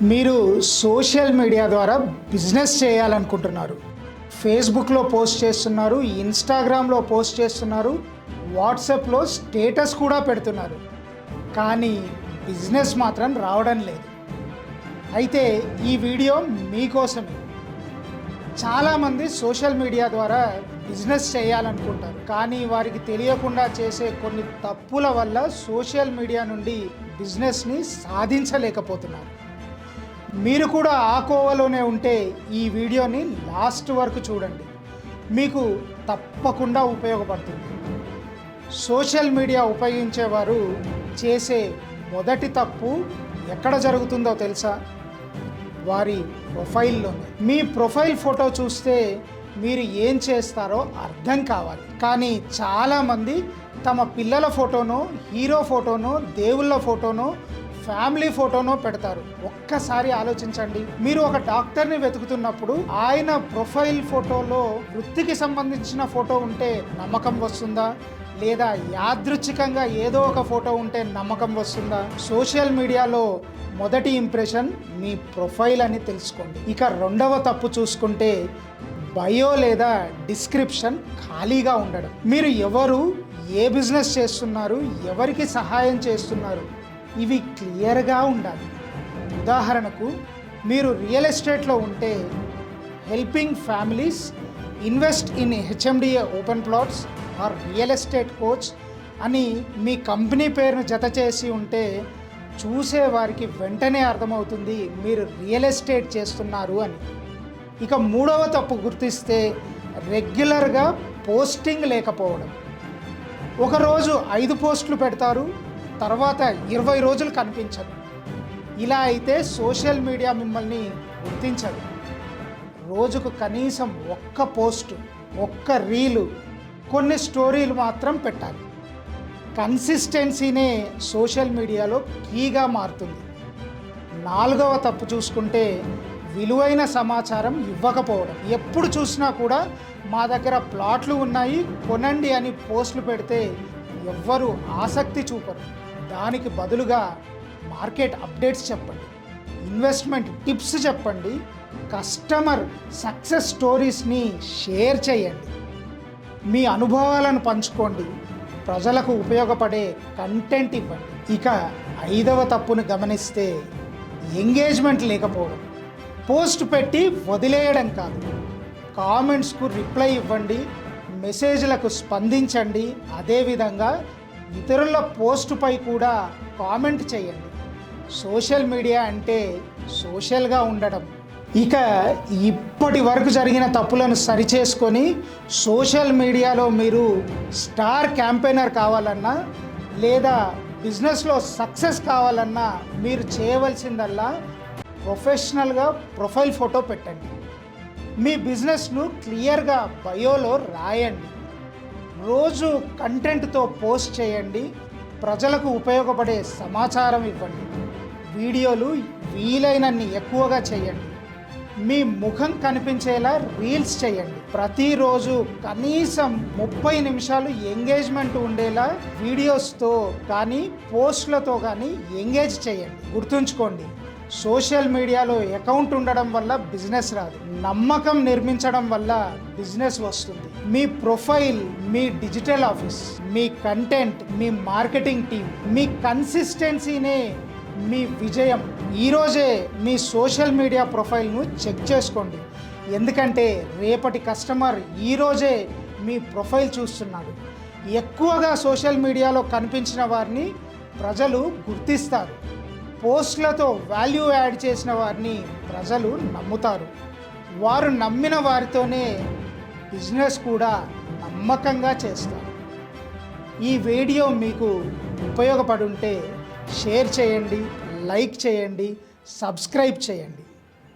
మీరు social media ద్వారా business చేయాలనుకుంటున్నారు. ఫేస్బుక్లో పోస్ట్ చేస్తున్నారు, ఇన్స్టాగ్రామ్లో పోస్ట్ చేస్తున్నారు, వాట్సాప్లో స్టేటస్ కూడా పెడుతున్నారు. కానీ బిజినెస్ మాత్రం రావడం లేదు. అయితే ఈ వీడియో మీకోసమే. చాలామంది సోషల్ మీడియా ద్వారా బిజినెస్ చేయాలనుకుంటారు, కానీ వారికి తెలియకుండా చేసే కొన్ని తప్పుల వల్ల సోషల్ మీడియా నుండి బిజినెస్ని సాధించలేకపోతున్నారు. మీరు కూడా ఆ కోవలోనే ఉంటే ఈ వీడియోని లాస్ట్ వరకు చూడండి, మీకు తప్పకుండా ఉపయోగపడుతుంది. సోషల్ మీడియా ఉపయోగించేవారు చేసే మొదటి తప్పు ఎక్కడ జరుగుతుందో తెలుసా? వారి ప్రొఫైల్లోనే. మీ ప్రొఫైల్ ఫోటో చూస్తే మీరు ఏం చేస్తారో అర్థం కావాలి. కానీ చాలామంది తమ పిల్లల ఫోటోనో, హీరో ఫోటోనో, దేవుళ్ళ ఫోటోనో, ఫ్యామిలీ ఫోటోనో పెడతారు. ఒక్కసారి ఆలోచించండి. మీరు ఒక డాక్టర్ని వెతుకుతున్నప్పుడు ఆయన ప్రొఫైల్ ఫోటోలో వృత్తికి సంబంధించిన ఫోటో ఉంటే నమ్మకం వస్తుందా? లేదా యాదృచ్ఛికంగా ఏదో ఒక ఫోటో ఉంటే నమ్మకం వస్తుందా? సోషల్ మీడియాలో మొదటి ఇంప్రెషన్ మీ ప్రొఫైల్ అని తెలుసుకోండి. ఇక రెండవ తప్పు చూసుకుంటే బయో లేదా డిస్క్రిప్షన్ ఖాళీగా ఉండడం. మీరు ఎవరు, ఏ బిజినెస్ చేస్తున్నారు, ఎవరికి సహాయం చేస్తున్నారు, ఇవి క్లియర్గా ఉండాలి. ఉదాహరణకు, మీరు రియల్ ఎస్టేట్లో ఉంటే helping families invest in HMDA open plots or real estate coach అని మీ కంపెనీ పేరును జత చేసి ఉంటే చూసేవారికి వెంటనే అర్థమవుతుంది మీరు రియల్ ఎస్టేట్ చేస్తున్నారు అని. ఇక మూడవ తప్పు గుర్తిస్తే రెగ్యులర్గా పోస్టింగ్ లేకపోవడం. ఒకరోజు 5 పోస్టులు పెడతారు, తర్వాత 20 రోజులు కనిపించదు. ఇలా అయితే సోషల్ మీడియా మిమ్మల్ని గుర్తించదు. రోజుకు కనీసం ఒక్క పోస్టు, ఒక్క రీలు, కొన్ని స్టోరీలు మాత్రం పెట్టాలి. కన్సిస్టెన్సీనే సోషల్ మీడియాలో కీగా మారుతుంది. నాలుగవ తప్పు చూసుకుంటే విలువైన సమాచారం ఇవ్వకపోవడం. ఎప్పుడు చూసినా కూడా మా దగ్గర ప్లాట్లు ఉన్నాయి, కొనండి అని పోస్టులు పెడితే ఎవ్వరూ ఆసక్తి చూపరు. దానికి బదులుగా మార్కెట్ అప్డేట్స్ చెప్పండి, ఇన్వెస్ట్మెంట్ టిప్స్ చెప్పండి, కస్టమర్ సక్సెస్ స్టోరీస్ని షేర్ చేయండి, మీ అనుభవాలను పంచుకోండి, ప్రజలకు ఉపయోగపడే కంటెంట్ ఇవ్వండి. ఇక 5వ తప్పును గమనిస్తే ఎంగేజ్మెంట్ లేకపోవడం. పోస్ట్ పెట్టి వదిలేయడం కాదు, కామెంట్స్కు రిప్లై ఇవ్వండి, మెసేజ్లకు స్పందించండి, అదేవిధంగా ఇతరుల పోస్టుపై కూడా కామెంట్ చేయండి. సోషల్ మీడియా అంటే సోషల్గా ఉండడం. ఇక ఇప్పటి వరకు జరిగిన తప్పులను సరిచేసుకొని సోషల్ మీడియాలో మీరు స్టార్ క్యాంపెయినర్ కావాలన్నా లేదా బిజినెస్లో సక్సెస్ కావాలన్నా మీరు చేయవలసిందల్లా ప్రొఫెషనల్గా ప్రొఫైల్ ఫోటో పెట్టండి. మీ బిజినెస్ను క్లియర్గా బయోలో రాయండి. రోజు కంటెంట్తో పోస్ట్ చేయండి. ప్రజలకు ఉపయోగపడే సమాచారం ఇవ్వండి. వీడియోలు వీలైనన్ని ఎక్కువగా చేయండి. మీ ముఖం కనిపించేలా రీల్స్ చేయండి. ప్రతిరోజు కనీసం 30 నిమిషాలు ఎంగేజ్మెంట్ ఉండేలా వీడియోస్తో కానీ పోస్టులతో కానీ ఎంగేజ్ చేయండి. గుర్తుంచుకోండి, సోషల్ మీడియాలో అకౌంట్ ఉండడం వల్ల బిజినెస్ రాదు, నమ్మకం నిర్మించడం వల్ల బిజినెస్ వస్తుంది. మీ ప్రొఫైల్ మీ డిజిటల్ ఆఫీస్, మీ కంటెంట్ మీ మార్కెటింగ్ టీం, మీ కన్సిస్టెన్సీనే మీ విజయం. ఈరోజే మీ సోషల్ మీడియా ప్రొఫైల్ను చెక్ చేసుకోండి, ఎందుకంటే రేపటి కస్టమర్ ఈరోజే మీ ప్రొఫైల్ చూస్తున్నాడు. ఎక్కువగా సోషల్ మీడియాలో కనిపించిన వారిని ప్రజలు గుర్తిస్తారు. పోస్టులతో వాల్యూ యాడ్ చేసిన వారిని ప్రజలు నమ్ముతారు. వారు నమ్మిన వారితోనే బిజినెస్ కూడా నమ్మకంగా చేస్తారు. ఈ వీడియో మీకు ఉపయోగపడుంటే షేర్ చేయండి, లైక్ చేయండి, సబ్స్క్రైబ్ చేయండి.